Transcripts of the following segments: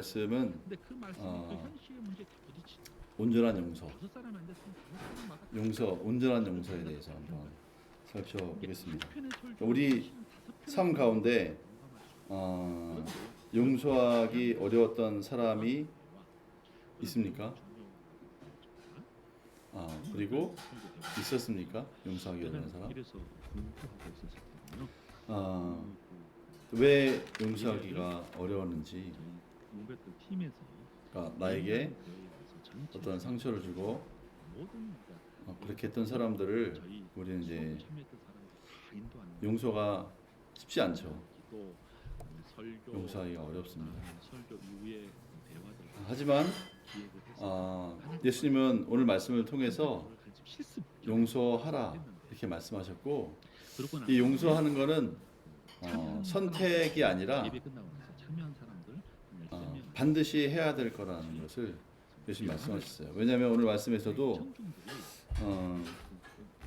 말씀은 근데 그 말씀이 그 현실의 문제에 다 부딪히죠. 온전한 용서, 여섯 사람이 안 됐으면 다섯 사람 막았다. 용서, 온전한 용서에 대해서 한번 살펴보겠습니다. 두 편의 설교, 우리 다섯 편의 삶 설교, 가운데 공감하죠. 용서하기 어려웠던 사람이 있습니까? 그리고 있었습니까? 용서하기 어려운 사람? 길에서 공부하고 있었을 때는요. 왜 용서하기가 어려웠는지, 공부했던 팀에서 그러니까 나에게 어떤 상처를 주고 모든 그렇게 했던 사람들을 우리는 이제 참여했던 사람들 다 인도하는 용서가 쉽지 않죠. 기도, 설교, 용서하기가 어렵습니다. 설교 이후에 대화들 하지만 기획을 해서 예수님은 오늘 말씀을 통해서 그걸 가지고 실습 용서하라 이렇게 말씀하셨고, 그러고 나서 이 용서하는 거는 선택이 아니라 예배 끝나고 나서 참여한 사람들 한 13명 반드시 해야 될 거라는 것을 예수님 말씀하셨어요. 왜냐하면 오늘 말씀에서도 청중들이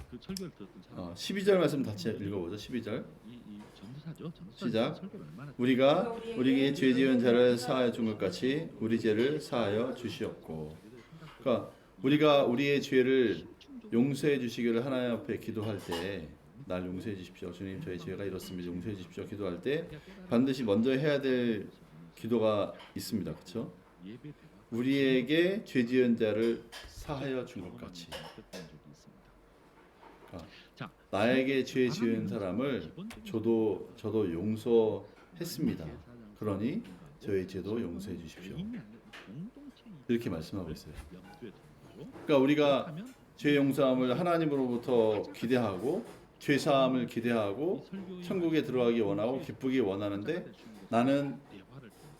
그 설교를 들었던 사람 12절 말씀 같이 읽어보죠. 12절 이 전도사죠. 전도사 시작. 설교를 얼마나 우리가 우리에게 죄 지은 자를 사하여 준 것 같이 우리 죄를 사하여 주시옵고. 그러니까 우리가 우리의 죄를 용서해 주시기를 하나님 앞에 기도할 때, 날 용서해 주십시오. 주님, 저의 죄가 이렇습니다. 용서해 주십시오. 기도할 때 반드시 먼저 해야 될 기도가 있습니다. 그렇죠? 예배 대화 우리에게 죄 지은 자를 사하여 준 것 같이. 자, 나에게 죄 지은 사람을 저도 용서했습니다. 그러니 저의 죄도 용서해 주십시오. 이렇게 말씀하고 있어요. 그러니까 우리가 죄 용서함을 하나님으로부터 기대하고 죄 사함을 기대하고 천국에 들어가기 원하고 기쁘기 원하는데, 나는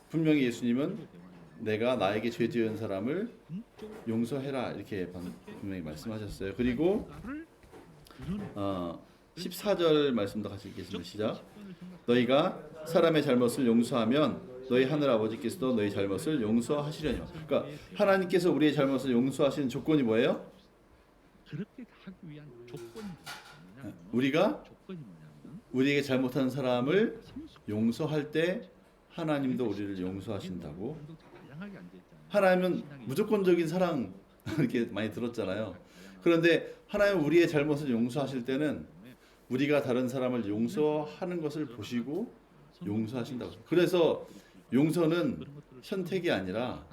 분명히 예수님은 내가 나에게 죄 지은 사람을 용서해라 이렇게 분명히 말씀하셨어요. 그리고 14절 말씀도 같이 읽겠습니다. 시작. 너희가 사람의 잘못을 용서하면 너희 하늘 아버지께서도 너희 잘못을 용서하시려니와. 그러니까 하나님께서 우리의 잘못을 용서하시는 조건이 뭐예요? 그렇게 하기 위한 조건이 뭐냐면 우리가 조건이 뭐냐면 우리에게 잘못한 사람을 용서할 때 하나님도 우리를 용서하신다고. 다양하게 앉아 있잖아요. 하나님은 무조건적인 사랑 이렇게 많이 들었잖아요. 그런데 하나님 우리의 잘못을 용서하실 때는 우리가 다른 사람을 용서하는 것을 보시고 용서하신다고. 그래서 용서는 선택이 아니라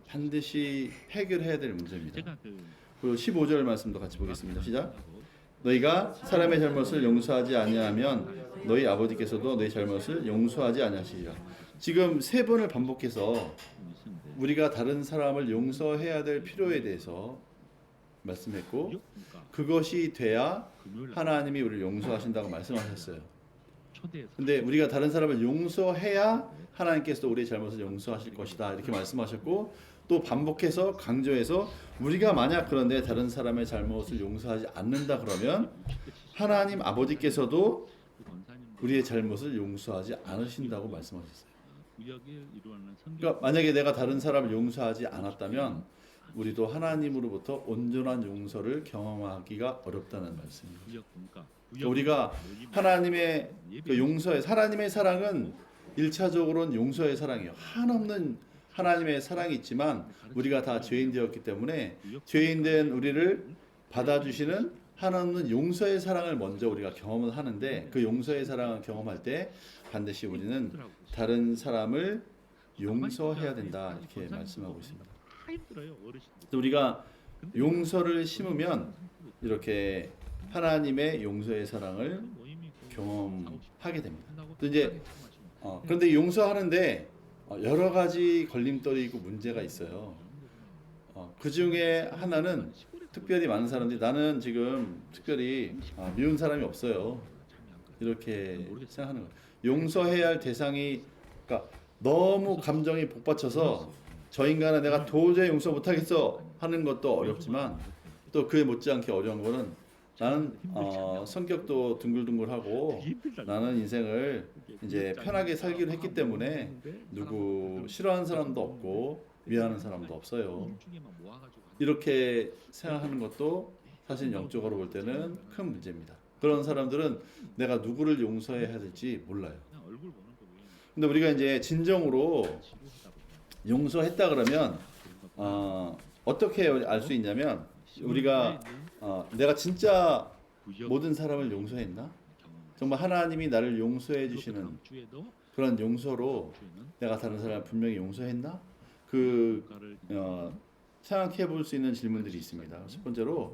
반드시 해결해야 될 문제입니다. 제가 그리고 15절 말씀도 같이 보겠습니다. 시작. 너희가 사람의 잘못을 용서하지 아니하면 너희 아버지께서도 너희 잘못을 용서하지 아니하시리라. 지금 세 번을 반복해서 우리가 다른 사람을 용서해야 될 필요에 대해서 말씀했고, 그것이 돼야 하나님이 우리를 용서하신다고 말씀하셨어요. 근데 우리가 다른 사람을 용서해야 하나님께서 우리의 잘못을 용서하실 것이다 이렇게 말씀하셨고, 또 반복해서 강조해서 우리가 만약 그런데 다른 사람의 잘못을 용서하지 않는다 그러면 하나님 아버지께서도 우리의 잘못을 용서하지 않으신다고 말씀하셨어요. 그러니까 만약에 내가 다른 사람을 용서하지 않았다면 우리도 하나님으로부터 온전한 용서를 경험하기가 어렵다는 말씀입니다. 그러니까 우리가 하나님의 그 용서의 하나님의 사랑은 1차적으로는 용서의 사랑이에요. 한없는 하나님의 사랑이 있지만 우리가 다 죄인 되었기 때문에 죄인된 우리를 받아주시는 한없는 용서의 사랑을 먼저 우리가 경험을 하는데, 그 용서의 사랑을 경험할 때 반드시 우리는 다른 사람을 용서해야 된다 이렇게 말씀하고 있습니다. 우리가 용서를 심으면 이렇게 하나님의 용서의 사랑을 경험하게 됩니다. 또 이제 그런데 용서하는데 여러 가지 걸림돌이 있고 문제가 있어요. 그 중에 하나는 특별히 많은 사람들이 나는 지금 특별히 미운 사람이 없어요 이렇게 생각하는 거예요. 용서해야 할 대상이, 그러니까 너무 감정이 복받쳐서 저 인간은 내가 도저히 용서 못하겠어 하는 것도 어렵지만, 또 그에 못지않게 어려운 거는 나는 성격도 둥글둥글하고 나는 인생을 이제 편하게 살기로 했기 때문에 누구 싫어하는 사람도 없고 미워하는 사람도 없어요. 이렇게 생각하는 것도 사실 영적으로 볼 때는 큰 문제입니다. 그런 사람들은 내가 누구를 용서해야 될지 몰라요. 근데 우리가 이제 진정으로 지루하다 보면 용서했다 그러면 그런 어떻게 알 수 있냐면 우리가 내가 진짜 모든 사람을 용서했나? 정말 하나님이 나를 용서해 주시는 그런 용서로 내가 다른 사람을 분명히 용서했나? 생각해 볼 수 있는 질문들이 있습니다. 첫 번째로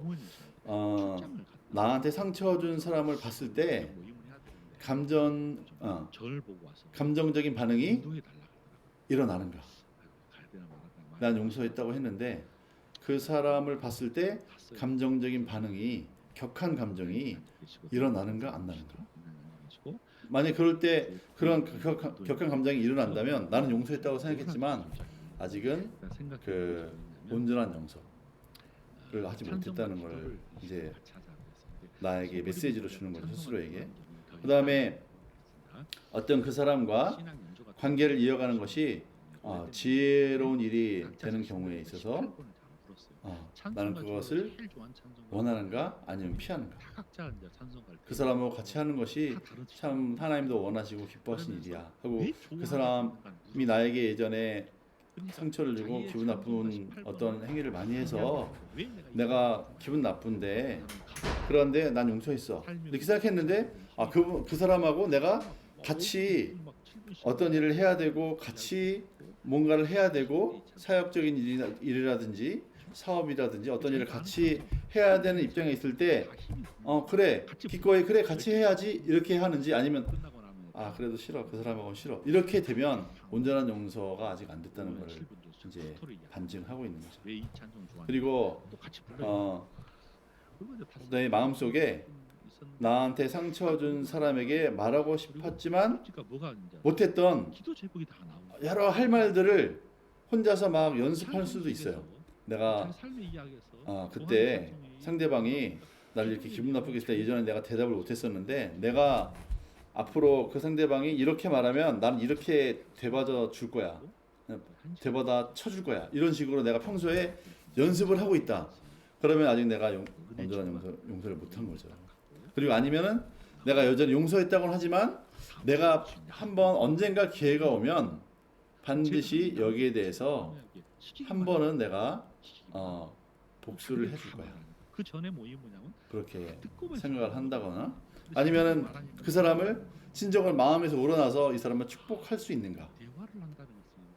나한테 상처 준 사람을 봤을 때 감정적인 반응이 일어나는가? 난 용서했다고 했는데 그 사람을 봤을 때 감정적인 반응이 격한 감정이 일어나는가 안 나는가? 만약 그럴 때 그런 격한 감정이 일어난다면 나는 용서했다고 생각했지만 아직은 그 온전한 용서를 하지 못했다는 걸 이제 나에게 메시지로 주는 거죠, 스스로에게. 그 다음에 어떤 그 사람과 관계를 이어가는 것이 지혜로운 일이 되는 경우에 있어서 나는 그것을 원하는가 아니면 피하는가. 그 사람하고 같이 하는 것이 참 하나님도 원하시고 기뻐하신 일이야 하고 그 사람이 나에게 예전에 상처를 주고 기분 나쁜 어떤 행위를 많이 해서 내가 기분 나쁜데 그런데 난 용서했어 이렇게 생각했는데 그 사람하고 내가 같이 어떤 일을 해야 되고 같이 뭔가를 해야 되고 사역적인 일이라든지 사업이라든지 어떤 일을 같이 해야 되는 입장에 있을 때 그래 기꺼이 그래 같이 해야지 이렇게 하는지 아니면 그래도 싫어 그 사람하고는 싫어 이렇게 되면 온전한 용서가 아직 안 됐다는 걸 이제 반증하고 있는 거죠. 그리고 내 마음속에 나한테 상처 준 사람에게 말하고 싶었지만 못했던 여러 할 말들을 혼자서 막 연습할 수도 있어요. 내가 그때 상대방이 나를 이렇게 기분 나쁘게 했을 때 예전에 내가 대답을 못했었는데 내가 앞으로 그 상대방이 이렇게 말하면 나는 이렇게 되받아 줄 거야. 되받아 쳐줄 거야. 이런 식으로 내가 평소에 연습을 하고 있다. 그러면 아직 내가 온전한 용서를 못한 거죠. 그리고 아니면은 내가 여전히 용서했다고는 하지만 내가 한번 언젠가 기회가 오면 반드시 여기에 대해서 한 번은 내가 복수를 해줄 거야. 그렇게 생각을 한다거나 아니면은 그 사람을 진정을 마음에서 우러나서 이 사람을 축복할 수 있는가?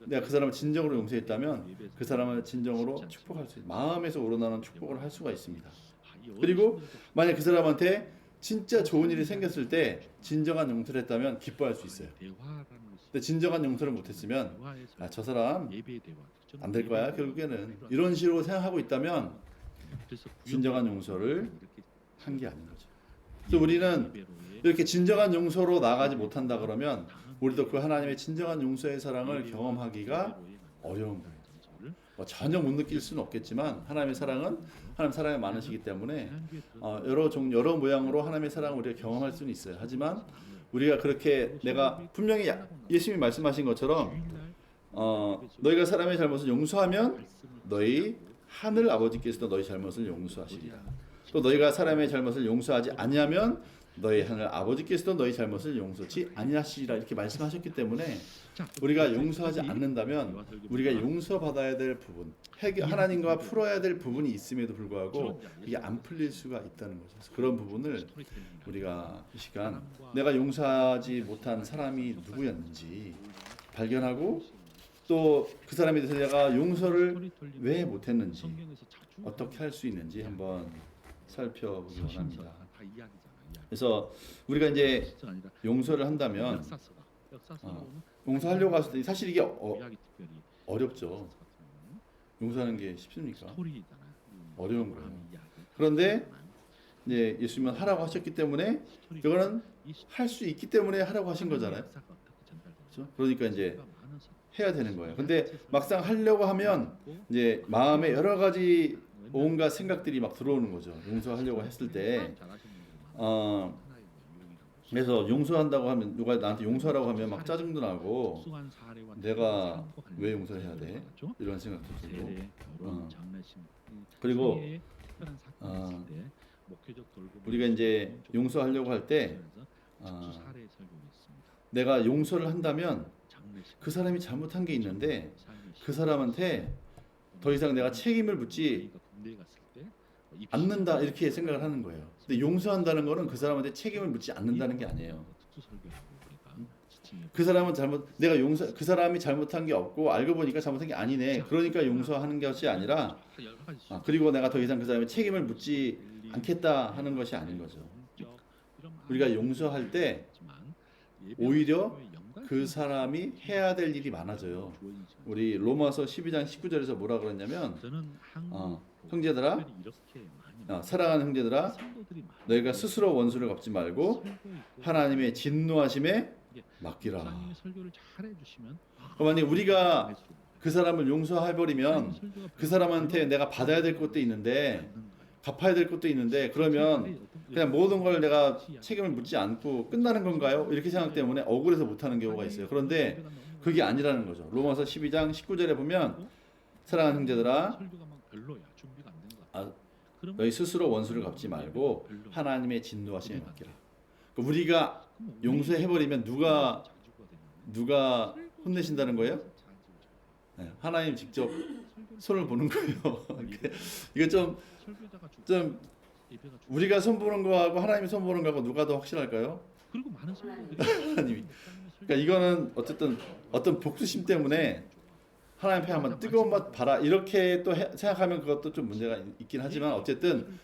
내가 그 사람을 진정으로 용서했다면 그 사람을 진정으로 축복할 수 있는 마음에서 우러나는 축복을 할 수가 있습니다. 그리고 만약 그 사람한테 진짜 좋은 일이 생겼을 때 진정한 용서를 했다면 기뻐할 수 있어요. 근데 진정한 용서를 못했으면 저 사람 안 될 거야 결국에는 이런 식으로 생각하고 있다면 진정한 용서를 한 게 아닌 거죠. 그래서 우리는 이렇게 진정한 용서로 나가지 못한다 그러면 우리도 그 하나님의 진정한 용서의 사랑을 경험하기가 어려운 거예요. 전혀 못 느낄 수는 없겠지만 하나님의 사랑은 하나님 사랑이 많으시기 때문에 여러 모양으로 하나님의 사랑을 우리가 경험할 수는 있어요. 하지만 우리가 그렇게 내가 분명히 예수님이 말씀하신 것처럼 너희가 사람의 잘못을 용서하면 너희 하늘 아버지께서도 너희 잘못을 용서하시리라. 또 너희가 사람의 잘못을 용서하지 아니하면 너희 하늘 아버지께서도 너희 잘못을 용서치 아니하시리라 이렇게 말씀하셨기 때문에 우리가 용서하지 않는다면 우리가 용서받아야 될 부분 하나님과 풀어야 될 부분이 있음에도 불구하고 이게 안 풀릴 수가 있다는 거죠. 그래서 그런 부분을 우리가 이 시간 내가 용서하지 못한 사람이 누구였는지 발견하고 또 그 사람에 대해서 내가 용서를 왜 못했는지 어떻게 할 수 있는지 한번 살펴보기 원합니다. 그래서 우리가 이제 용서를 한다면 용서하려고 했을 때 사실 이게 어렵죠. 용서하는 게 쉽습니까? 어려운 거예요. 그런데 이제 예수님은 하라고 하셨기 때문에 이거는 할 수 있기 때문에 하라고 하신 거잖아요. 그렇죠? 그러니까 이제 해야 되는 거예요. 근데 막상 하려고 하면 이제 마음에 여러 가지 온갖 생각들이 막 들어오는 거죠. 용서하려고 했을 때 그래서 용서한다고 하면 누가 나한테 용서하라고 하면 막 짜증도 나고 내가 왜 용서를 해야 돼? 이런 생각도 들고 그리고 우리가 이제 용서하려고 할 때 내가 용서를 한다면 장례식, 그 사람이 잘못한 게 있는데 삶의 그 사람한테 더 이상 내가 책임을 묻지 저희가 군대에 갔을 때 이 않는다 이렇게 생각을 하는 거예요. 근데 용서한다는 거는 그 사람한테 책임을 묻지 않는다는 게 아니에요. 특수 설교하고 보니까 지침이 그 사람은 내가 그 사람이 잘못한 게 없고 알고 보니까 잘못한 게 아니네. 그러니까 용서하는 것이 아니라 여러 가지 그리고 내가 더 이상 그 사람의 책임을 묻지 않겠다 하는 것이 아닌 거죠. 우리가 용서할 때 오히려 그 사람이 해야 될 일이 많아져요. 우리 로마서 12장 19절에서 뭐라 그랬냐면 형제들아 사랑하는 형제들아 너희가 스스로 원수를 갚지 말고 하나님의 진노하심에 맡기라. 만약 우리가 그 사람을 용서해버리면 그 사람한테 내가 받아야 될 것도 있는데 갚아야 될 것도 있는데 그러면 그냥 모든 걸 내가 책임을 묻지 않고 끝나는 건가요? 이렇게 생각 때문에 억울해서 못하는 경우가 있어요. 그런데 그게 아니라는 거죠. 로마서 12장 19절에 보면 사랑하는 형제들아 너희 스스로 원수를 갚지 말고 하나님의 진노하심에 맡기라. 우리가 용서해버리면 누가 혼내신다는 거예요? 네, 하나님 직접 손을 보는 거예요. 이거 좀 우리가 손 보는 거하고 하나님이 손 보는 거하고 누가 더 확실할까요? 그리고 많은 설교들이 하나님이. 그러니까 이거는 어쨌든 어떤 복수심 때문에 하나님 앞에 한번 뜨거운 맛 봐라 이렇게 또 생각하면 그것도 좀 문제가 있긴 하지만 어쨌든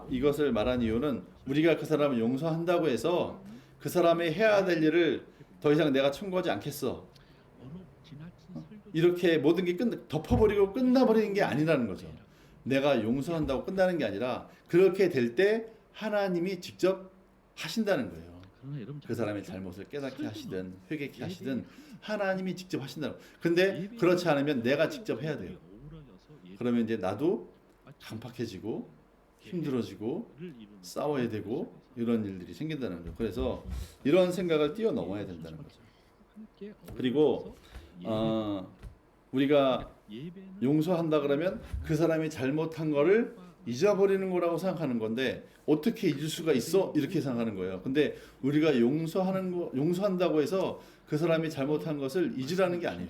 이것을 말한 이유는 우리가 그 사람을 용서한다고 해서 그 사람이 해야 될 일을 더 이상 내가 청구하지 않겠어. 이렇게 모든 게 덮어버리고 끝나버리는 게 아니라는 거죠. 내가 용서한다고 끝나는 게 아니라 그렇게 될 때 하나님이 직접 하신다는 거예요. 그 사람의 잘못을 깨닫게 하시든 회개케 하시든 하나님이 직접 하신다는 거예요. 근데 그렇지 않으면 내가 직접 해야 돼요. 그러면 이제 나도 강팍해지고 힘들어지고 싸워야 되고 이런 일들이 생긴다는 거죠. 그래서 이런 생각을 뛰어넘어야 된다는 거죠. 그리고 우리가 용서한다 그러면 그 사람이 잘못한 거를 잊어버리는 거라고 생각하는 건데 어떻게 잊을 수가 있어? 이렇게 생각하는 거예요. 근데 우리가 용서한다고 해서 그 사람이 잘못한 것을 잊으라는 게 아니에요.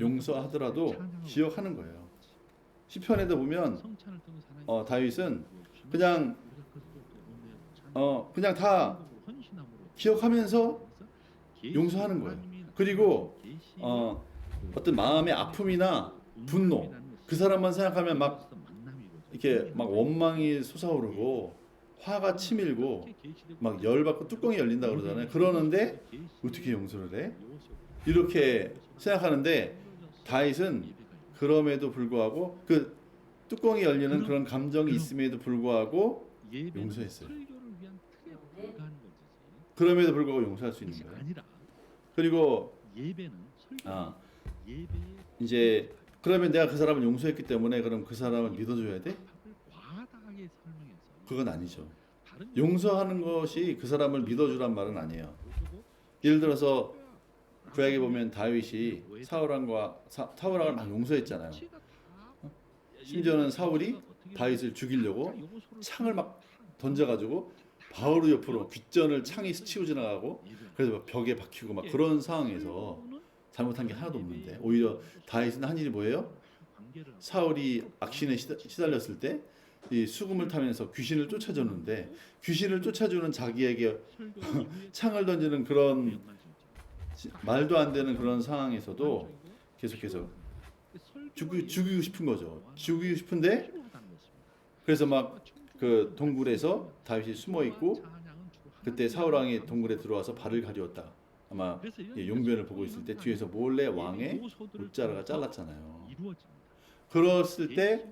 용서하더라도 기억하는 거예요. 시편에도 보면 다윗은 그냥 다 기억하면서 용서하는 거예요. 그리고 어떤 마음의 아픔이나 분노 그 사람만 생각하면 막 이렇게 막 원망이 솟아오르고 화가 치밀고 막 열받고 뚜껑이 열린다 그러잖아요. 그러는데 어떻게 용서를 해? 이렇게 생각하는데 다윗은 그럼에도 불구하고 그 뚜껑이 열리는 그런 감정이 있음에도 불구하고 용서했어요. 그럼에도 불구하고 용서할 수 있는 거예요. 그리고 이제 그러면 내가 그 사람을 용서했기 때문에 그럼 그 사람을 믿어줘야 돼? 그건 아니죠. 용서하는 것이 그 사람을 믿어주란 말은 아니에요. 예를 들어서 구약에 보면 다윗이 사울왕을 막 용서했잖아요. 심지어는 사울이 다윗을 죽이려고 창을 막 던져가지고 바로 옆으로 귓전을 창이 스치고 지나가고 그래서 막 벽에 박히고 막 그런 상황에서 잘못한 게 하나도 없는데 오히려 다윗은 한 일이 뭐예요? 사울이 악신에 시달렸을 때 이 수금을 타면서 귀신을 쫓아줬는데 귀신을 쫓아주는 자기에게 창을 던지는 그런 말도 안 되는 그런 상황에서도 계속해서 죽이고 싶은 거죠. 죽이고 싶은데 그래서 막 그 동굴에서 다윗이 숨어 있고 그때 사울 왕이 동굴에 들어와서 발을 가리웠다. 아마 용변을 보고 있을 때 뒤에서 몰래 왕의 옷자락을 잘랐잖아요. 그랬을 때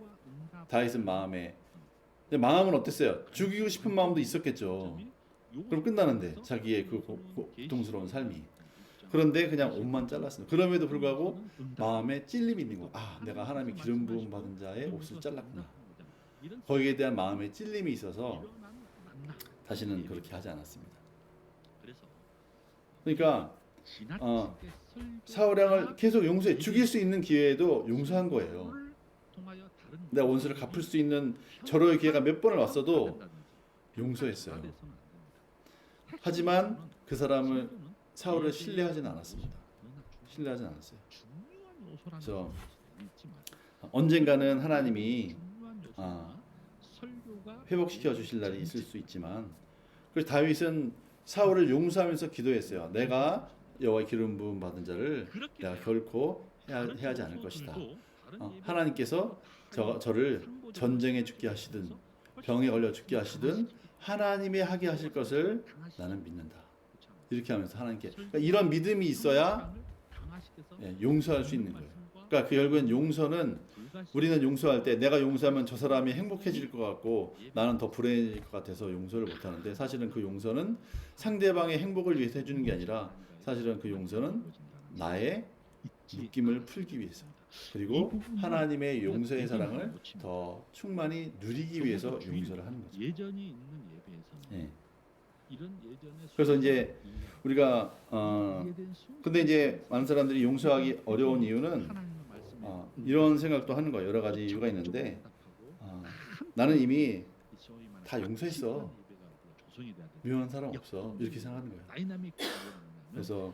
다윗은 마음은 어땠어요? 죽이고 싶은 마음도 있었겠죠. 그럼 끝나는데 자기의 그 고통스러운 삶이. 그런데 그냥 옷만 잘랐어요. 그럼에도 불구하고 마음에 찔림이 있는 거예요. 내가 하나님의 기름 부음 받은 자의 옷을 잘랐구나. 거기에 대한 마음에 찔림이 있어서 다시는 그렇게 하지 않았습니다. 그러니까 사울 왕을 계속 용서해. 죽일 수 있는 기회에도 용서한 거예요. 내가 원수를 갚을 수 있는 절호의 기회가 몇 번을 왔어도 용서했어요. 하지만 그 사람을 사울을 신뢰하지는 않았습니다. 신뢰하지는 않았어요. 그래서 언젠가는 하나님이 회복시켜 주실 날이 있을 수 있지만, 그래서 다윗은 사울을 용서하면서 기도했어요. 내가 여호와의 기름 부음 받은 자를 내가 결코 해하지 않을 것이다. 하나님께서 저를 전쟁에 죽게 하시든 병에 걸려 죽게 하시든 하나님이 하게 하실 것을 나는 믿는다. 이렇게 하면서 하나님께, 그러니까 이런 믿음이 있어야 용서할 수 있는 거예요. 그러니까 그 결국엔 용서는, 우리는 용서할 때 내가 용서하면 저 사람이 행복해질 것 같고 나는 더 불행해질 것 같아서 용서를 못 하는데, 사실은 그 용서는 상대방의 행복을 위해서 해주는 게 아니라 사실은 그 용서는 나의 느낌을 풀기 위해서, 그리고 하나님의 용서의 사랑을 더 충만히 누리기 위해서 용서를 하는 거죠. 예전이 있는 예배에서는 그래서 이제 우리가 근데 이제 많은 사람들이 용서하기 어려운 이유는 이런 생각도 하는 거예요. 여러 가지 이유가 있는데, 나는 이미 다 용서했어. 미워하는 사람 없어. 이렇게 생각하는 거예요. 그래서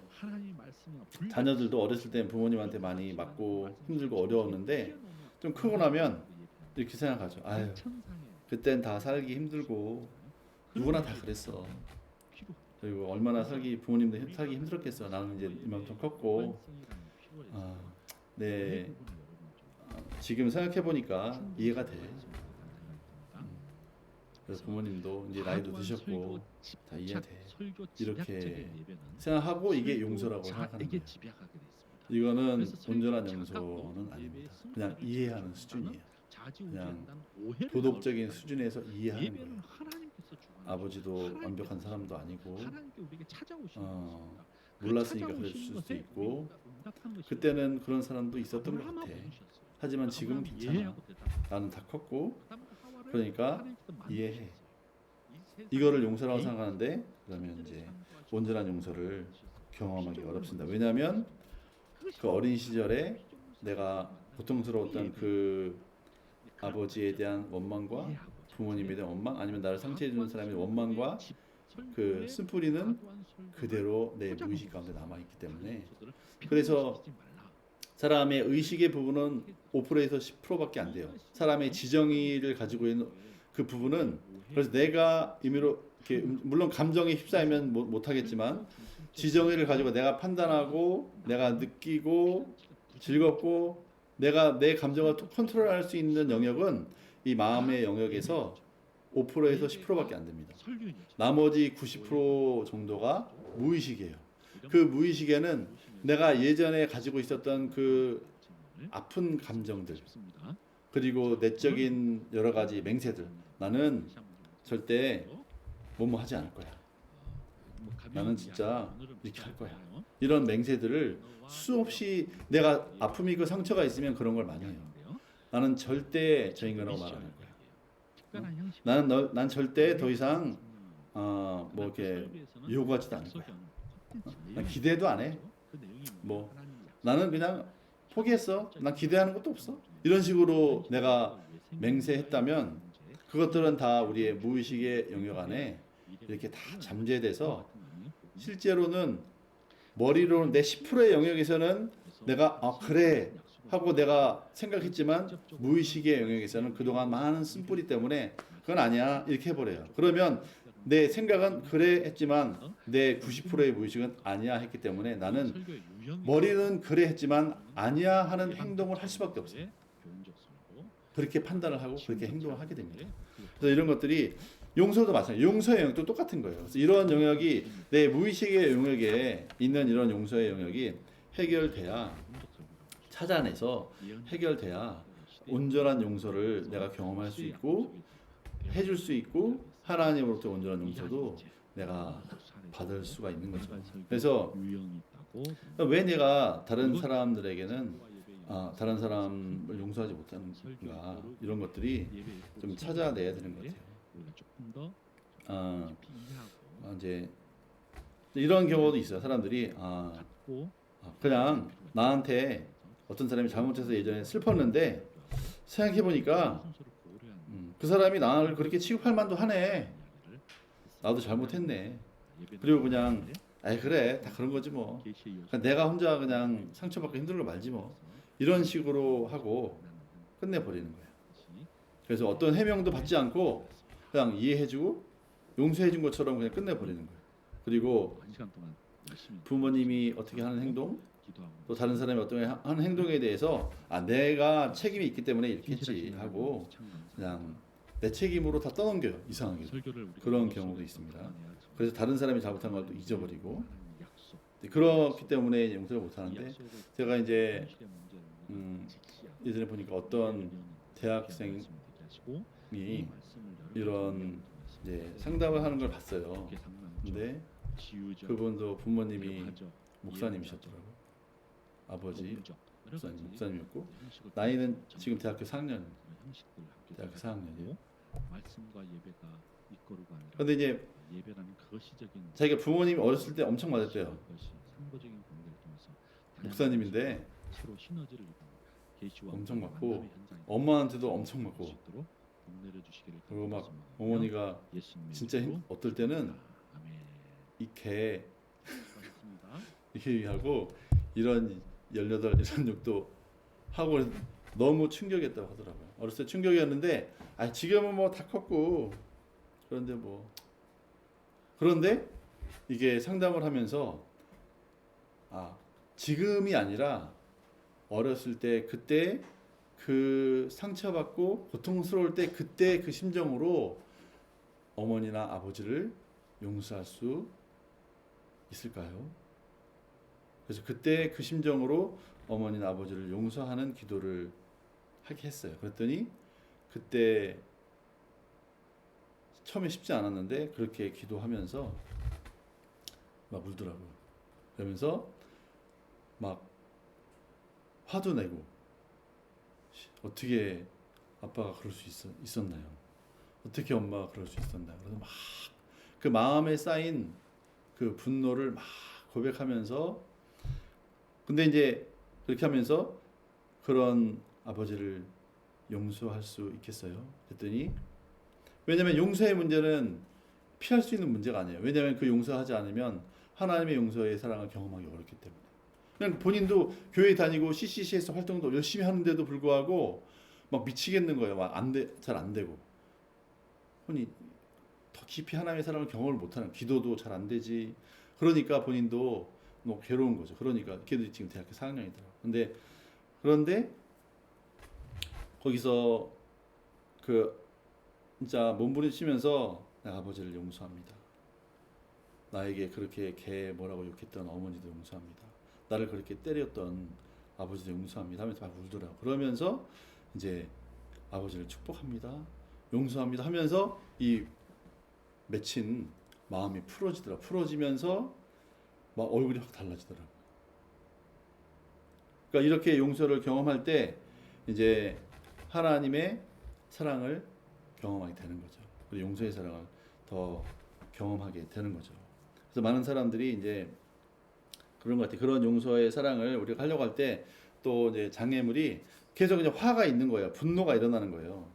자녀들도 어렸을 때 부모님한테 많이 맞고 힘들고 어려웠는데 좀 크고 나면 이렇게 생각하죠. 아유, 그땐 다 살기 힘들고 누구나 다 그랬어. 그리고 얼마나 부모님도 살기 힘들었겠어. 나는 이제 이만큼 컸고, 네, 지금 생각해 보니까 이해가 돼. 그래서 부모님도 이제 나이도 드셨고 다 이해돼. 이렇게 생각하고 이게 용서라고 생각하는 거예요. 이거는 온전한 용서는 아닙니다. 그냥 이해하는 수준이에요. 그냥 도덕적인 수준에서 이해하는 거예요. 아버지도 완벽한 사람도 아니고 몰랐으니까 그랬을 수도 있고, 그때는 그런 사람도 있었던 것 같아. 하지만 지금 괜찮아. 나는 다 컸고, 그러니까 이해해. 이거를 용서라고 생각하는데, 그러면 이제 온전한 용서를 경험하기 어렵습니다. 왜냐하면 그 어린 시절에 내가 고통스러웠던 그 아버지에 대한 원망과 부모님에 대한 원망, 아니면 나를 상처해 주는 사람의 원망과 그 쓴뿌리는 그대로 내 무의식 가운데 남아있기 때문에, 그래서 사람의 의식의 부분은 5%에서 10%밖에 안 돼요. 사람의 지정의를 가지고 있는 그 부분은, 그래서 내가 임의로 이렇게 물론 감정에 휩싸이면 못하겠지만 지정의를 가지고 내가 판단하고 내가 느끼고 즐겁고 내가 내 감정을 컨트롤할 수 있는 영역은 이 마음의 영역에서 5%에서 10%밖에 안 됩니다. 나머지 90% 정도가 무의식이에요. 그 무의식에는 내가 예전에 가지고 있었던 그 아픈 감정들, 그리고 내적인 여러 가지 맹세들, 나는 절대 뭐뭐 하지 않을 거야. 나는 진짜 이렇게 할 거야. 이런 맹세들을 수없이, 내가 아픔이 그 상처가 있으면 그런 걸 많이 해요. 나는 절대 저 인간하고 말 안 할 거야. 난 절대 더 이상 뭐 이렇게 요구하지도 않을 거야. 난 기대도 안 해. 뭐 나는 그냥 포기했어. 난 기대하는 것도 없어. 이런 식으로 내가 맹세했다면 그것들은 다 우리의 무의식의 영역 안에 이렇게 다 잠재돼서, 실제로는 머리로는 내 10%의 영역에서는 내가 그래 하고 내가 생각했지만, 무의식의 영역에서는 그동안 많은 쓴뿌리 때문에 그건 아니야 이렇게 해버려요. 그러면 내 생각은 그래 했지만 내 90%의 무의식은 아니야 했기 때문에 나는 머리는 그래 했지만 아니야 하는 행동을 할 수밖에 없어요. 그렇게 판단을 하고 그렇게 행동을 하게 됩니다. 그래서 이런 것들이, 용서도 마찬가지예요. 용서의 영역도 똑같은 거예요. 그래서 이런 영역이, 내 무의식의 영역에 있는 이런 용서의 영역이 해결돼야, 찾아내서 해결돼야 온전한 용서를 내가 경험할 수 있고 해줄 수 있고, 하나님으로부터 온전한 용서도 내가 받을 수가 있는 거죠. 그래서 왜 내가 다른 사람들에게는 다른 사람을 용서하지 못하는가, 이런 것들이 좀 찾아내야 되는 것 같아요. 이제 이런 경우도 있어요. 사람들이 그냥 나한테 어떤 사람이 잘못해서 예전에 슬펐는데 생각해 보니까 그 사람이 나를 그렇게 취급할 만도 하네. 나도 잘못했네. 그리고 그냥 아이 그래 다 그런 거지 뭐. 계시에 이어서 그러니까 내가 혼자 그냥 상처받고 힘들고 말지 뭐. 이런 식으로 하고 끝내버리는 거예요. 그래서 어떤 해명도 받지 않고 그냥 이해해주고 용서해준 것처럼 그냥 끝내버리는 거예요. 그리고 1시간 동안 열심히 부모님이 어떻게 하는 행동, 기도하고 또 다른 사람이 어떻게 하는 행동에 대해서 아 내가 책임이 있기 때문에 이렇게 했지 하고 그냥 내 책임으로 다 떠넘겨요. 이상하게 설교를 우리가 그런 들어서 경우도 있습니다. 감안해야지. 그래서 다른 사람이 잘못한 걸 또 잊어버리고 하나님 약속. 그렇기 때문에 이제 용서를 이 못하는데 약속을 제가 이제 현실의 문제를 우리가 직시하고 예전에 보니까 어떤 내려놓는 대학생이 말씀을 되게 하시고 이 말씀을 이런 이제 상담을 하는 걸 봤어요. 근데 그분도 부모님이 목사님이셨더라고요. 아버지 목사님이었고 나이는 지금 대학교 4학년, 대학교 4학년이에요. 말씀과 예배가 이거로가 아니라 근데 이제 예배라는 거시적인 자기가 부모님이 어렸을 때 엄청 맞았대요. 것이 상보적인 관계를 통해서 목사님인데 서로 시너지를 이루는 계시와 엄청 맞고 만남의 현장이 엄마한테도 엄청 맞고 수 있도록 복내려 주시기를 그리고 막 간절히 어머니가 예수님의 진짜 이름으로 어떨 때는 아멘. 이개 수고하셨습니다. 이렇게 하고 이런 18 이런 욕도 하고 그래서 너무 충격이었다고 하더라고요. 어렸을 때 충격이었는데 아 지금은 뭐 다 컸고 그런데 뭐 그런데 이게 상담을 하면서 아 지금이 아니라 어렸을 때 그때 그 상처받고 고통스러울 때 그때 그 심정으로 어머니나 아버지를 용서할 수 있을까요? 그래서 그때 그 심정으로 어머니나 아버지를 용서하는 기도를 하게 했어요. 그랬더니 그때 처음에 쉽지 않았는데 그렇게 기도하면서 막 울더라고요. 그러면서 막 화도 내고 어떻게 아빠가 그럴 수 있었나요? 어떻게 엄마가 그럴 수 있었나요? 그래서 막 그 마음에 쌓인 그 분노를 막 고백하면서 근데 이제 그렇게 하면서 그런 아버지를 용서할 수 있겠어요? 그랬더니 왜냐하면 용서의 문제는 피할 수 있는 문제가 아니에요. 왜냐하면 그 용서하지 않으면 하나님의 용서의 사랑을 경험하기 어렵기 때문에 그냥 본인도 교회 다니고 CCC에서 활동도 열심히 하는데도 불구하고 막 미치겠는 거예요. 막 잘 안 되고 본인이 더 깊이 하나님의 사랑을 경험을 못하는 기도도 잘 안 되지. 그러니까 본인도 뭐 괴로운 거죠. 그러니까 걔들이 지금 대학교 4학년이더라고. 그런데 거기서 그 진짜 몸부림치면서 내가 아버지를 용서합니다. 나에게 그렇게 개 뭐라고 욕했던 어머니도 용서합니다. 나를 그렇게 때렸던 아버지도 용서합니다 하면서 막 울더라고. 그러면서 이제 아버지를 축복합니다. 용서합니다 하면서 이 맺힌 마음이 풀어지면서 막 얼굴이 확 달라지더라고. 그러니까 이렇게 용서를 경험할 때 이제 하나님의 사랑을 경험하게 되는 거죠. 그리고 용서의 사랑을 더 경험하게 되는 거죠. 그래서 많은 사람들이 이제 그런 것 같아요. 그런 용서의 사랑을 우리가 하려고 할 때 또 이제 장애물이 계속 그냥 화가 있는 거예요. 분노가 일어나는 거예요.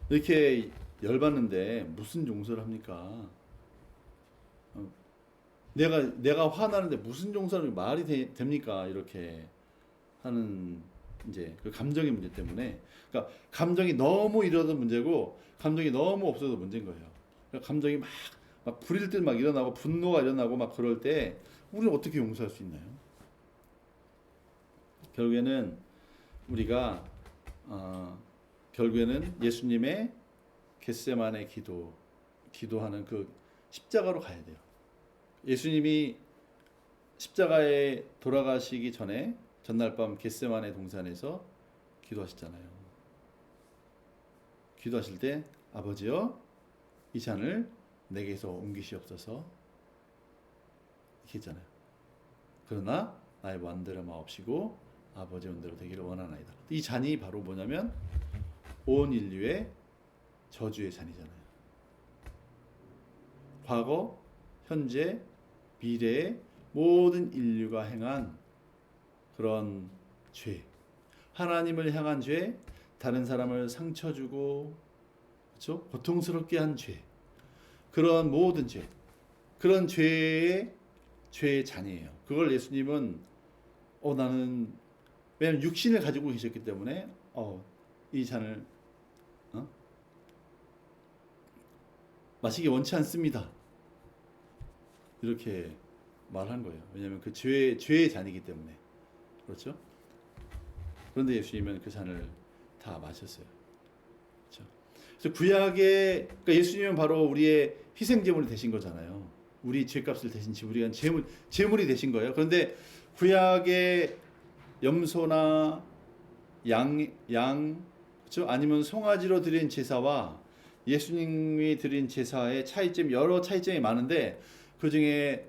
이렇게 열받는데 무슨 용서를 합니까? 내가 화나는데 무슨 용서를 말이 됩니까? 이렇게 하는 이제 그 감정의 문제 때문에 그러니까 감정이 너무 일어도 문제고 감정이 너무 없어도 문제인 거예요. 그러니까 감정이 막 불일 듯 막 일어나고 분노가 일어나고 막 그럴 때 우리는 어떻게 용서할 수 있나요? 결국에는 우리가 결국에는 예수님의 겟세마네 기도하는 그 십자가로 가야 돼요. 예수님이 십자가에 돌아가시기 전에 전날 밤 겟세마네 동산에서 기도하셨잖아요. 기도하실 때 아버지여 이 잔을 내게서 옮기시옵소서 이렇게 했잖아요. 그러나 나의 원대로 마옵시고 아버지의 원대로 되기를 원하나이다. 이 잔이 바로 뭐냐면 온 인류의 저주의 잔이잖아요. 과거, 현재, 미래의 모든 인류가 행한 그런 죄, 하나님을 향한 죄, 다른 사람을 상처 주고 그렇죠? 고통스럽게 한 죄, 그런 모든 죄, 그런 죄의 잔이에요. 그걸 예수님은 나는 왜냐하면 육신을 가지고 계셨기 때문에 이 잔을 마시기 원치 않습니다. 이렇게 말한 거예요. 왜냐하면 그 죄의 잔이기 때문에. 그렇죠? 그런데 예수님은 그 잔을 다 마셨어요. 그렇죠? 그래서 그러니까 예수님은 바로 우리의 희생 제물이 되신 거잖아요. 우리 죄값을 대신 우리가 제물이 되신 거예요. 그런데 구약의 염소나 양 그렇죠? 아니면 송아지로 드린 제사와 예수님이 드린 제사의 여러 차이점이 많은데 그 중에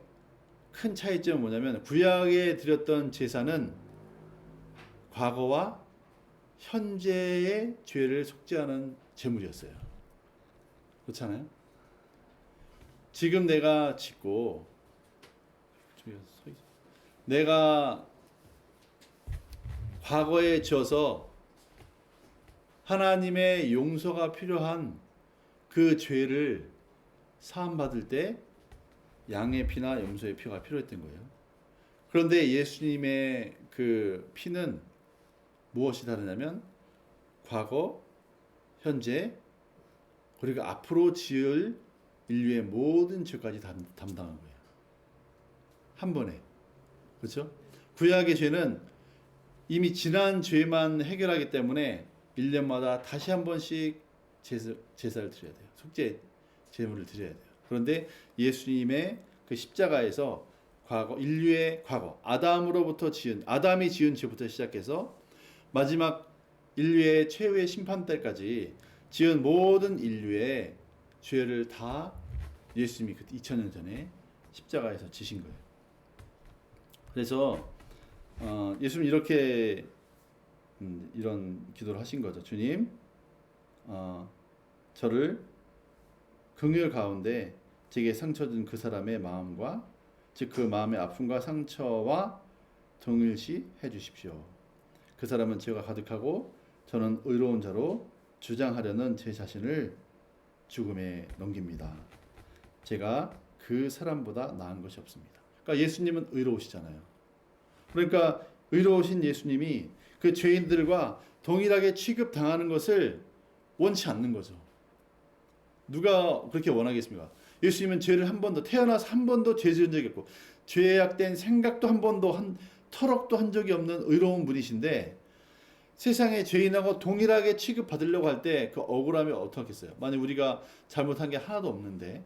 큰 차이점은 뭐냐면 구약에 드렸던 제사는 과거와 현재의 죄를 속죄하는 제물이었어요. 그렇잖아요? 지금 내가 짓고 내가 과거에 지어서 하나님의 용서가 필요한 그 죄를 사함받을 때 양의 피나 염소의 피가 필요했던 거예요. 그런데 예수님의 그 피는 무엇이 다르냐면 과거, 현재, 그리고 앞으로 지을 인류의 모든 죄까지 담당한 거예요. 한 번에. 그렇죠? 구약의 죄는 이미 지난 죄만 해결하기 때문에 1년마다 다시 한 번씩 제사를 드려야 돼요. 속죄 제물을 드려야 돼요. 그런데 예수님의 그 십자가에서 인류의 과거, 아담이 지은 죄부터 시작해서 마지막 인류의 최후의 심판 때까지 지은 모든 인류의 죄를 다 예수님이 2000년 전에 십자가에서 지신 거예요. 그래서 예수님 이렇게 이런 기도를 하신 거죠. 주님, 저를 긍휼 가운데 제게 상처 준 그 사람의 마음과 즉 그 마음의 아픔과 상처와 동일시 해주십시오. 그 사람은 죄가 가득하고 저는 의로운 자로 주장하려는 제 자신을 죽음에 넘깁니다. 제가 그 사람보다 나은 것이 없습니다. 그러니까 예수님은 의로우시잖아요. 그러니까 의로우신 예수님이 그 죄인들과 동일하게 취급당하는 것을 원치 않는 거죠. 누가 그렇게 원하겠습니까? 예수님은 죄를 태어나서 한 번도 죄 지은 적이 없고 죄악된 생각도 한 번도 터럭도 한 적이 없는 의로운 분이신데 세상의 죄인하고 동일하게 취급받으려고 할 때 그 억울함이 어떻겠어요? 만약 우리가 잘못한 게 하나도 없는데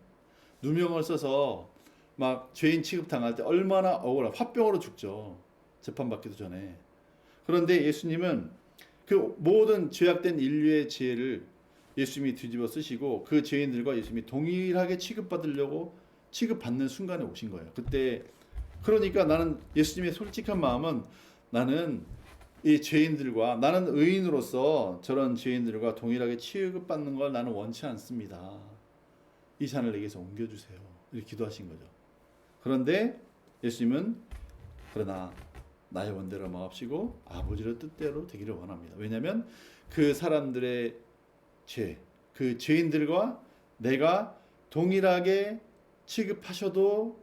누명을 써서 막 죄인 취급당할 때 얼마나 화병으로 죽죠. 재판받기도 전에. 그런데 예수님은 그 모든 죄악된 인류의 죄를 예수님이 뒤집어 쓰시고 그 죄인들과 예수님이 동일하게 취급받는 순간에 오신 거예요. 그때 그러니까 나는 예수님의 솔직한 마음은 나는 이 죄인들과 나는 의인으로서 저런 죄인들과 동일하게 취급받는 걸 나는 원치 않습니다. 이 잔을 내게서 옮겨주세요. 이렇게 기도하신 거죠. 그런데 예수님은 그러나 나의 원대로 마옵시고 아버지의 뜻대로 되기를 원합니다. 왜냐하면 그 사람들의 그 죄인들과 내가 동일하게 취급하셔도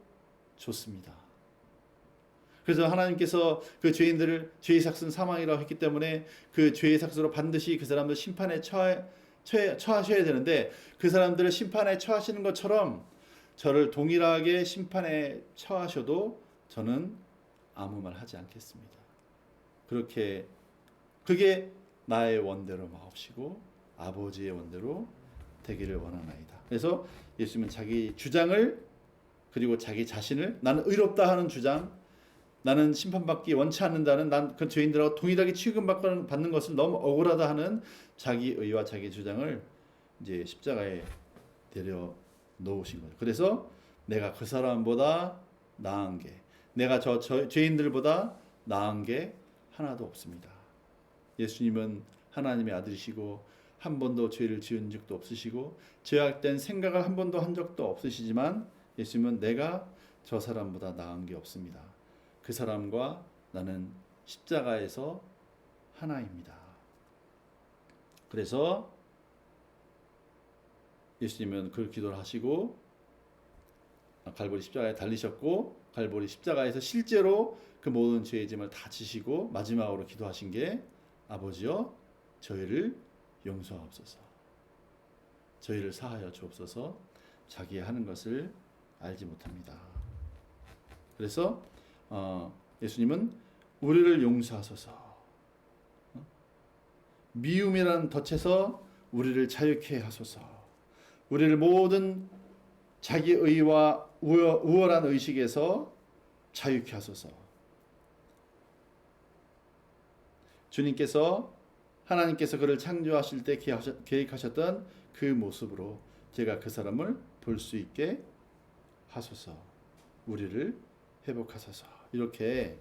좋습니다. 그래서 하나님께서 그 죄인들을 죄의 삭은 사망이라고 했기 때문에 그 죄의 삭으로 반드시 그 사람들 심판에 처하셔야 되는데 그 사람들을 심판에 처하시는 것처럼 저를 동일하게 심판에 처하셔도 저는 아무 말 하지 않겠습니다. 그게 나의 원대로 마옵시고 아버지의 원대로 되기를 원하나이다. 그래서 예수님은 자기 주장을 그리고 자기 자신을 나는 의롭다 하는 주장, 나는 심판받기 원치 않는다는 난 그 죄인들하고 동일하게 취급받는 것을 너무 억울하다 하는 자기 의와 자기 주장을 이제 십자가에 내려 놓으신 거죠. 그래서 내가 그 사람보다 나은 게 내가 저 죄인들보다 나은 게 하나도 없습니다. 예수님은 하나님의 아들이시고 한 번도 죄를 지은 적도 없으시고 죄악된 생각을 한 번도 한 적도 없으시지만 예수님은 내가 저 사람보다 나은 게 없습니다. 그 사람과 나는 십자가에서 하나입니다. 그래서 예수님은 그 기도를 하시고 갈보리 십자가에 달리셨고 갈보리 십자가에서 실제로 그 모든 죄의 짐을 다 지시고 마지막으로 기도하신 게 아버지여 저희를 용서하옵소서. 저희를 사하여 주옵소서. 자기의 하는 것을 알지 못합니다. 그래서 예수님은 우리를 용서하소서. 미움이라는 덫에서 우리를 자유케 하소서. 우리를 모든 자기 의와 우월한 의식에서 자유케 하소서. 주님께서 하나님께서 그를 창조하실 때 계획하셨던 그 모습으로 제가 그 사람을 볼 수 있게 하소서. 우리를 회복하소서. 이렇게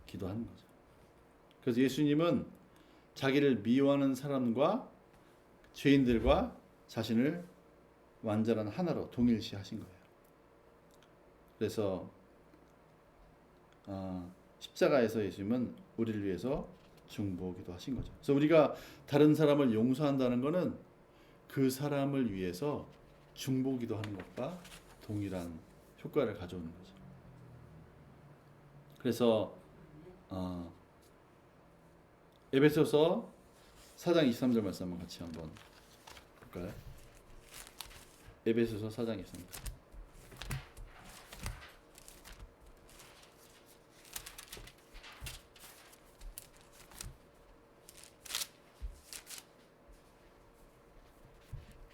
기도하는 거죠. 그래서 예수님은 자기를 미워하는 사람과 죄인들과 자신을 완전한 하나로 동일시하신 거예요. 그래서 십자가에서 예수님은 우리를 위해서 중보기도 하신 거죠. 그래서 우리가 다른 사람을 용서한다는 것은 그 사람을 위해서 중보기도 하는 것과 동일한 효과를 가져오는 거죠. 그래서 에베소서 4장 23절 말씀 한번 같이 한번 볼까요? 에베소서 4장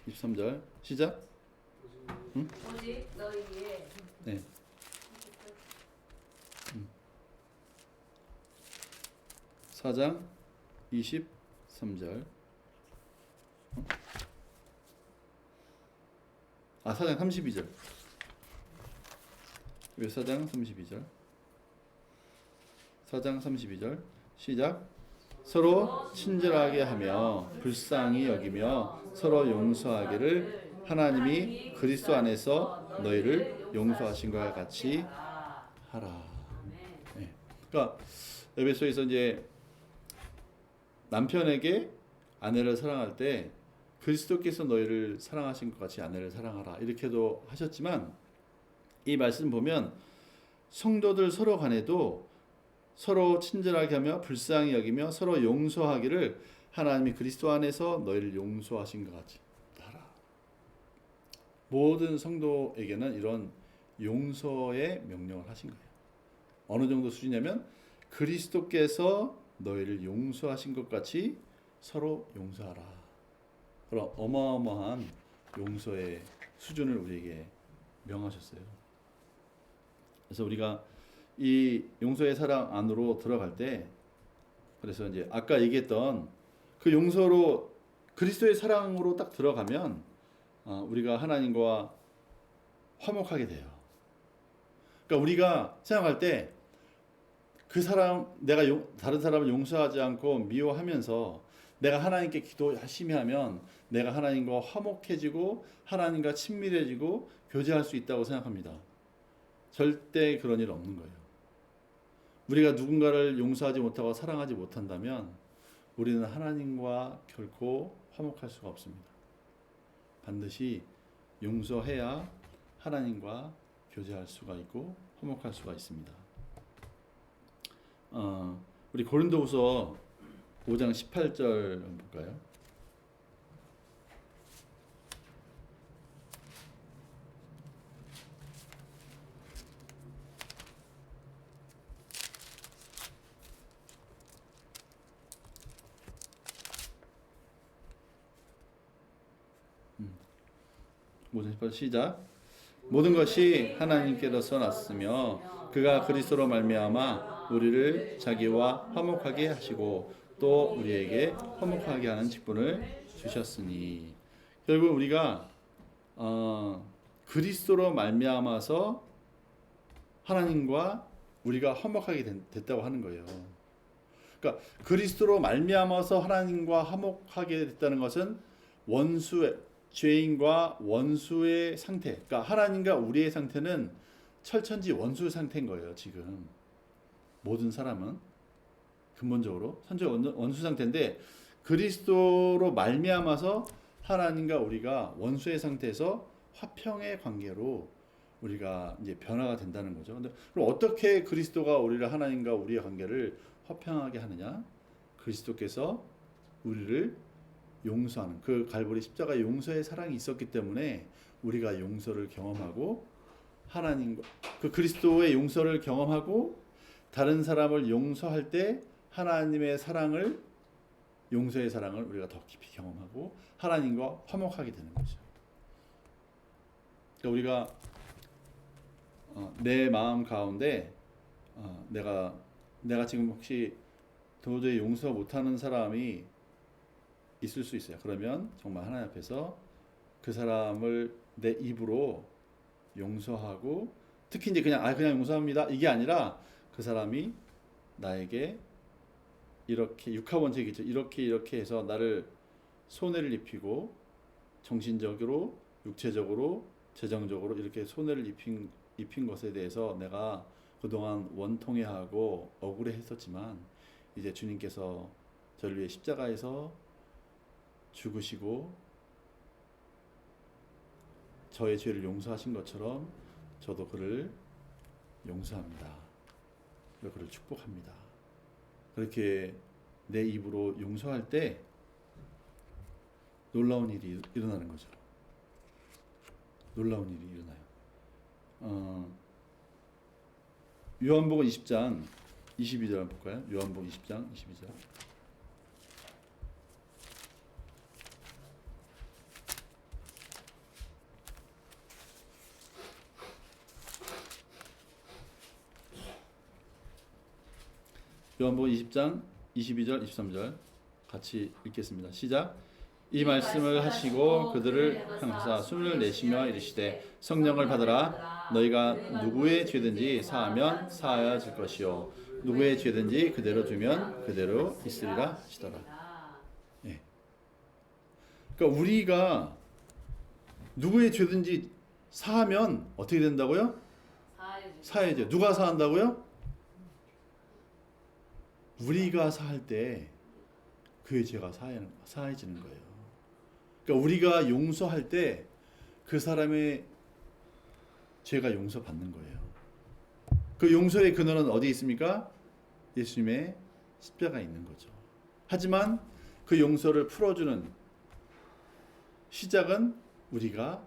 23절. 시작. 응? 오직 너희의 네. 4장 23절. 4장 32절. 왜 4장 32절? 4장 32절. 시작. 서로 친절하게 하며 불쌍히 여기며 서로 용서하기를 하나님이 그리스도 안에서 너희를 용서하신 것과 같이 하라. 네. 그러니까 에베소에서 이제 남편에게 아내를 사랑할 때 그리스도께서 너희를 사랑하신 것 같이 아내를 사랑하라 이렇게도 하셨지만 이 말씀 보면 성도들 서로 간에도 서로 친절하게 하며 불쌍히 여기며 서로 용서하기를 하나님이 그리스도 안에서 너희를 용서하신 것 같이 하라. 모든 성도에게는 이런 용서의 명령을 하신 거예요. 어느 정도 수준이냐면 그리스도께서 너희를 용서하신 것 같이 서로 용서하라. 그런 어마어마한 용서의 수준을 우리에게 명하셨어요. 그래서 우리가 이 용서의 사랑 안으로 들어갈 때, 그래서 이제 아까 얘기했던 그 용서로 그리스도의 사랑으로 딱 들어가면 우리가 하나님과 화목하게 돼요. 그러니까 우리가 생각할 때 그 사람, 내가 다른 사람을 용서하지 않고 미워하면서 내가 하나님께 기도 열심히 하면 내가 하나님과 화목해지고 하나님과 친밀해지고 교제할 수 있다고 생각합니다. 절대 그런 일 없는 거예요. 우리가 누군가를 용서하지 못하고 사랑하지 못한다면 우리는 하나님과 결코 화목할 수가 없습니다. 반드시 용서해야 하나님과 교제할 수가 있고 화목할 수가 있습니다. 우리 고린도후서 5장 18절 한번 볼까요? 시작. 모든 것이 하나님께로서 났으며 그가 그리스도로 말미암아 우리를 자기와 화목하게 하시고 또 우리에게 화목하게 하는 직분을 주셨으니, 결국 우리가 그리스도로 말미암아서 하나님과 우리가 화목하게 됐다고 하는 거예요. 그러니까 그리스도로 말미암아서 하나님과 화목하게 됐다는 것은 원수의 죄인과 원수의 상태, 그러니까 하나님과 우리의 상태는 철천지 원수 상태인 거예요. 지금 모든 사람은 근본적으로 원수 상태인데 그리스도로 말미암아서 하나님과 우리가 원수의 상태에서 화평의 관계로 우리가 이제 변화가 된다는 거죠. 근데 그럼 어떻게 그리스도가 우리를 하나님과 우리의 관계를 화평하게 하느냐? 그리스도께서 우리를 용서하는 그 갈보리 십자가 용서의 사랑이 있었기 때문에 우리가 용서를 경험하고 하나님과 그 그리스도의 용서를 경험하고 다른 사람을 용서할 때 하나님의 사랑을 용서의 사랑을 우리가 더 깊이 경험하고 하나님과 화목하게 되는 거죠. 그러니까 우리가 내 마음 가운데 내가 지금 혹시 도저히 용서 못하는 사람이 있을 수 있어요. 그러면 정말 하나님 앞에서 그 사람을 내 입으로 용서하고 특히 이제 그냥 용서합니다 이게 아니라 그 사람이 나에게 이렇게 육하원칙이죠. 이렇게 해서 나를 손해를 입히고 정신적으로 육체적으로 재정적으로 이렇게 손해를 입힌 것에 대해서 내가 그동안 원통해하고 억울해했었지만 이제 주님께서 저를 위해 십자가에서 죽으시고 저의 죄를 용서하신 것처럼 저도 그를 용서합니다. 그를 축복합니다. 그렇게 내 입으로 용서할 때 놀라운 일이 일어나는 거죠. 놀라운 일이 일어나요. 요한복음 20장 22절 한번 볼까요? 요한복음 20장 22절. 요한복음 20장 22절 23절 같이 읽겠습니다. 시작. 이 말씀을 하시고 그들을 향하사 숨을 내쉬며 이르시되 성령을 받으라. 너희가 누구의 죄든지 사하면 사하여질 것이요 누구의 죄든지 그대로 두면 그대로 있으리라 하시더라. 예. 그러니까 우리가 누구의 죄든지 사하면 어떻게 된다고요? 사해져. 누가 사한다고요? 우리가 사할 때 그의 죄가 사해지는 거예요. 그러니까 우리가 용서할 때 그 사람의 죄가 용서받는 거예요. 그 용서의 근원은 어디에 있습니까? 예수님의 십자가에 있는 거죠. 하지만 그 용서를 풀어주는 시작은 우리가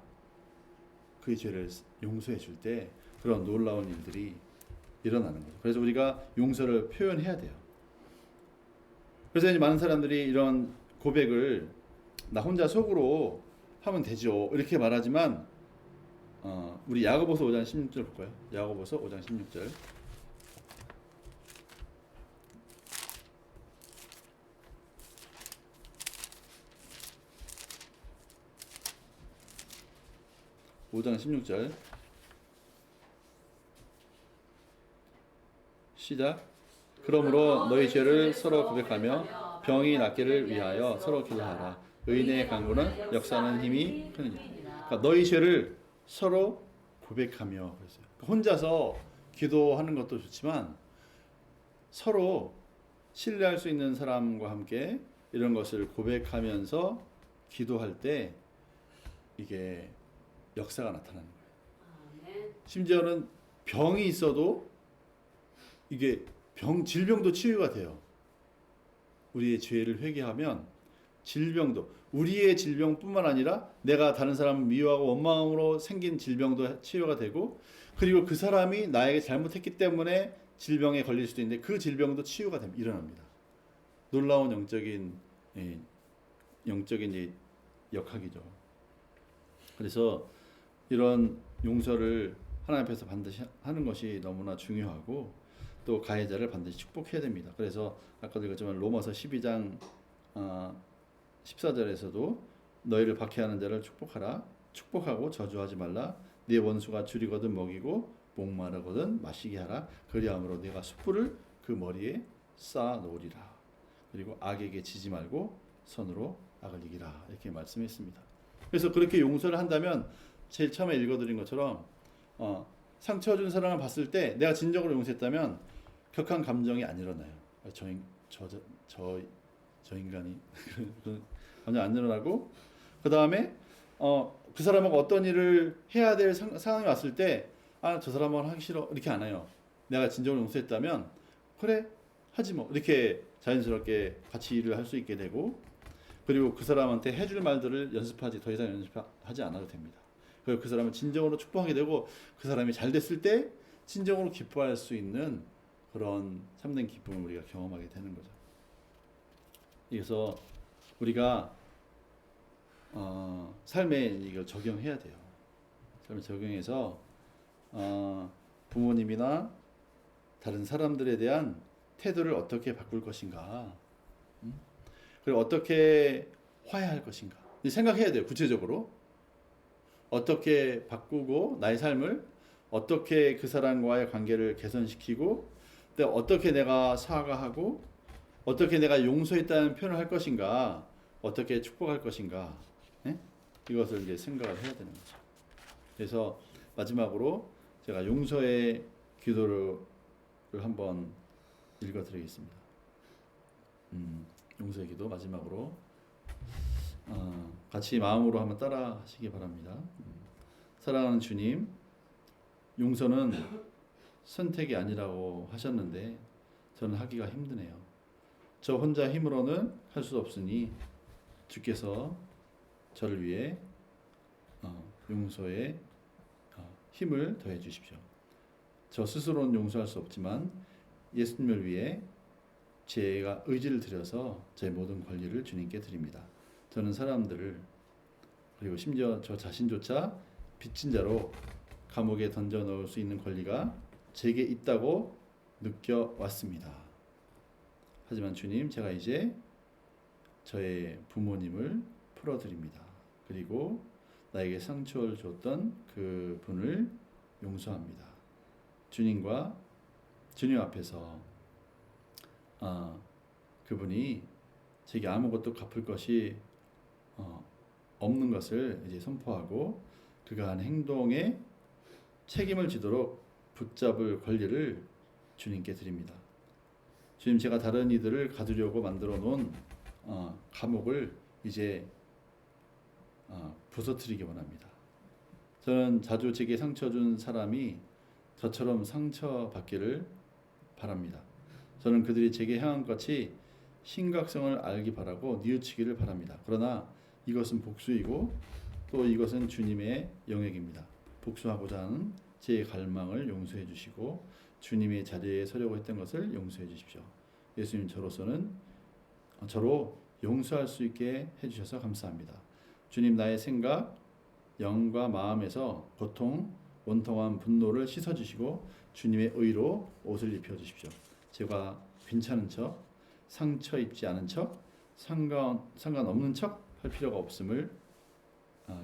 그의 죄를 용서해 줄 때 그런 놀라운 일들이 일어나는 거죠. 그래서 우리가 용서를 표현해야 돼요. 그래서 이제 많은 사람들이 이런 고백을 나 혼자 속으로 하면 되죠 이렇게 말하지만 우리 야고보서 5장 16절 볼까요? 야고보서 5장 16절. (5장 16절) 시작. 그러므로 너희 죄를 서로 고백하며 병이 낫기를 위하여 서로 기도하라. 의인의 간구는 역사하는 힘이 크느니라. 그러니까 너희 죄를 서로 고백하며 그랬어요. 혼자서 기도하는 것도 좋지만 서로 신뢰할 수 있는 사람과 함께 이런 것을 고백하면서 기도할 때 이게 역사가 나타나는 거예요. 심지어는 병이 있어도 이게 질병도 치유가 돼요. 우리의 죄를 회개하면 질병도 우리의 질병뿐만 아니라 내가 다른 사람을 미워하고 원망으로 생긴 질병도 치유가 되고 그리고 그 사람이 나에게 잘못했기 때문에 질병에 걸릴 수도 있는데 그 질병도 치유가 일어납니다. 놀라운 영적인 역학이죠. 그래서 이런 용서를 하나님 앞에서 반드시 하는 것이 너무나 중요하고 또 가해자를 반드시 축복해야 됩니다. 그래서 아까도 읽었지만 로마서 12장 14절에서도 너희를 박해하는 자를 축복하라. 축복하고 저주하지 말라. 네 원수가 줄이거든 먹이고 목마르거든 마시게 하라. 그리함으로 네가 숯불을 그 머리에 쌓아 놓으리라. 그리고 악에게 지지 말고 선으로 악을 이기라. 이렇게 말씀했습니다. 그래서 그렇게 용서를 한다면 제일 처음에 읽어드린 것처럼 상처 준 사람을 봤을 때 내가 진정으로 용서했다면 격한 감정이 안 일어나요. 저 인간이 감정 안 일어나고 그 다음에 그 사람하고 어떤 일을 해야 될 상황이 왔을 때, 저 사람은 하기 싫어. 이렇게 안 해요. 내가 진정으로 용서했다면, 그래, 하지 뭐. 이렇게 자연스럽게 같이 일을 할 수 있게 되고, 그리고 그 사람한테 해줄 말들을 연습하지, 더 이상 연습하지 않아도 됩니다. 그리고 그 사람을 진정으로 축복하게 되고, 그 사람이 잘 됐을 때, 진정으로 기뻐할 수 있는 그런 참된 기쁨을 우리가 경험하게 되는 거죠. 그래서 우리가 삶에 이걸 적용해야 돼요. 삶에 적용해서 부모님이나 다른 사람들에 대한 태도를 어떻게 바꿀 것인가, 그리고 어떻게 화해할 것인가 생각해야 돼요. 구체적으로 어떻게 바꾸고 나의 삶을 어떻게 그 사람과의 관계를 개선시키고, 또 어떻게 내가 사과하고 어떻게 내가 용서했다는 표현을 할 것인가, 어떻게 축복할 것인가, 예? 이것을 이제 생각을 해야 되는 거죠. 그래서 마지막으로 제가 용서의 기도를 한번 읽어드리겠습니다. 용서의 기도 마지막으로 같이 마음으로 한번 따라 하시기 바랍니다. 사랑하는 주님, 용서는 선택이 아니라고 하셨는데 저는 하기가 힘드네요. 저 혼자 힘으로는 할 수 없으니 주께서 저를 위해 용서에 힘을 더해 주십시오. 저 스스로는 용서할 수 없지만 예수님을 위해 제가 의지를 들여서 제 모든 권리를 주님께 드립니다. 저는 사람들을, 그리고 심지어 저 자신조차 빚진 자로 감옥에 던져 넣을 수 있는 권리가 제게 있다고 느껴왔습니다. 하지만 주님, 제가 이제 저의 부모님을 풀어드립니다. 그리고 나에게 상처를 줬던 그 분을 용서합니다. 주님 앞에서 그분이 제게 아무것도 갚을 것이 없는 것을 이제 선포하고 그가 한 행동에 책임을 지도록 붙잡을 권리를 주님께 드립니다. 주님, 제가 다른 이들을 가두려고 만들어 놓은 감옥을 이제 부서뜨리기 원합니다. 저는 자주 제게 상처 준 사람이 저처럼 상처받기를 바랍니다. 저는 그들이 제게 향한 것이 심각성을 알기 바라고 뉘우치기를 바랍니다. 그러나 이것은 복수이고 또 이것은 주님의 영역입니다. 복수하고자 하는 제 갈망을 용서해 주시고 주님의 자리에 서려고 했던 것을 용서해 주십시오. 예수님, 저로 용서할 수 있게 해주셔서 감사합니다. 주님, 나의 생각, 영과 마음에서 고통, 원통한 분노를 씻어주시고 주님의 의로 옷을 입혀주십시오. 제가 괜찮은 척, 상처 입지 않은 척, 상관없는 척 할 필요가 없음을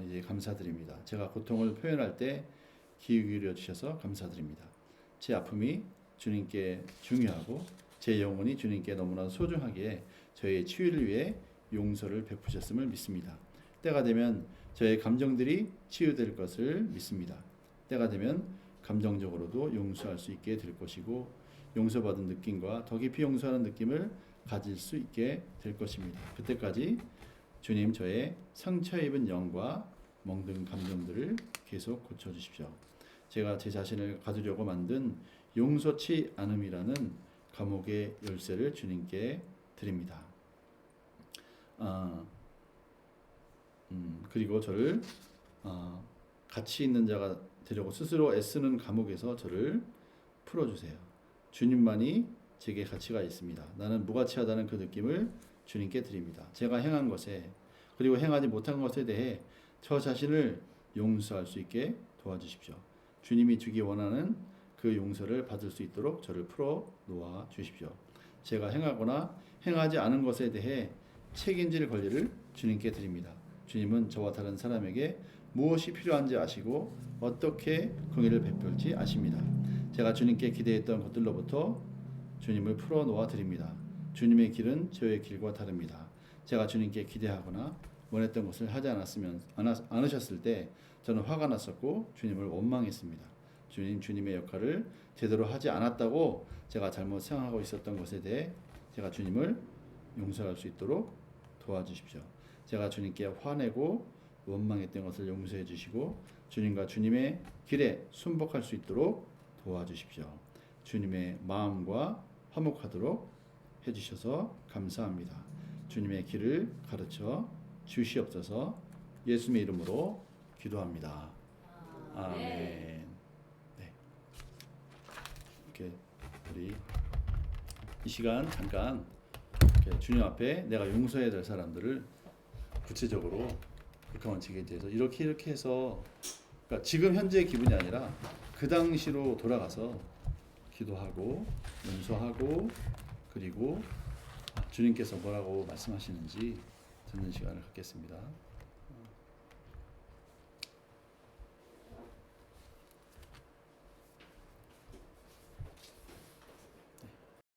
이제 감사드립니다. 제가 고통을 표현할 때 귀 기울여 주셔서 감사드립니다. 제 아픔이 주님께 중요하고 제 영혼이 주님께 너무나 소중하기에 저의 치유를 위해 용서를 베푸셨음을 믿습니다. 때가 되면 저의 감정들이 치유될 것을 믿습니다. 때가 되면 감정적으로도 용서할 수 있게 될 것이고 용서받은 느낌과 더 깊이 용서하는 느낌을 가질 수 있게 될 것입니다. 그때까지 주님, 저의 상처 입은 영과 멍든 감정들을 계속 고쳐주십시오. 제가 제 자신을 가두려고 만든 용서치 않음이라는 감옥의 열쇠를 주님께 드립니다. 그리고 저를 가치 있는 자가 되려고 스스로 애쓰는 감옥에서 저를 풀어주세요. 주님만이 제게 가치가 있습니다. 나는 무가치하다는 그 느낌을 주님께 드립니다. 제가 행한 것에 그리고 행하지 못한 것에 대해 저 자신을 용서할 수 있게 도와주십시오. 주님이 주기 원하는 그 용서를 받을 수 있도록 저를 풀어 놓아 주십시오. 제가 행하거나 행하지 않은 것에 대해 책임질 권리를 주님께 드립니다. 주님은 저와 다른 사람에게 무엇이 필요한지 아시고 어떻게 공의를 베풀지 아십니다. 제가 주님께 기대했던 것들로부터 주님을 풀어 놓아 드립니다. 주님의 길은 저의 길과 다릅니다. 제가 주님께 기대하거나 원했던 것을 하지 않으셨을 때 저는 화가 났었고 주님을 원망했습니다. 주님의 역할을 제대로 하지 않았다고 제가 잘못 생각하고 있었던 것에 대해 제가 주님을 용서할 수 있도록 도와주십시오. 제가 주님께 화내고 원망했던 것을 용서해 주시고 주님과 주님의 길에 순복할 수 있도록 도와주십시오. 주님의 마음과 화목하도록 해주셔서 감사합니다. 주님의 길을 가르쳐 주시옵소서. 예수님의 이름으로 기도합니다. 아멘. 네. 이렇게 우리 이 시간 잠깐 이렇게 주님 앞에 내가 용서해야 될 사람들을 구체적으로 국가 원칙에 대해서 이렇게 해서 그러니까 지금 현재의 기분이 아니라 그 당시로 돌아가서 기도하고 용서하고 그리고 주님께서 뭐라고 말씀하시는지 듣는 시간을 갖겠습니다.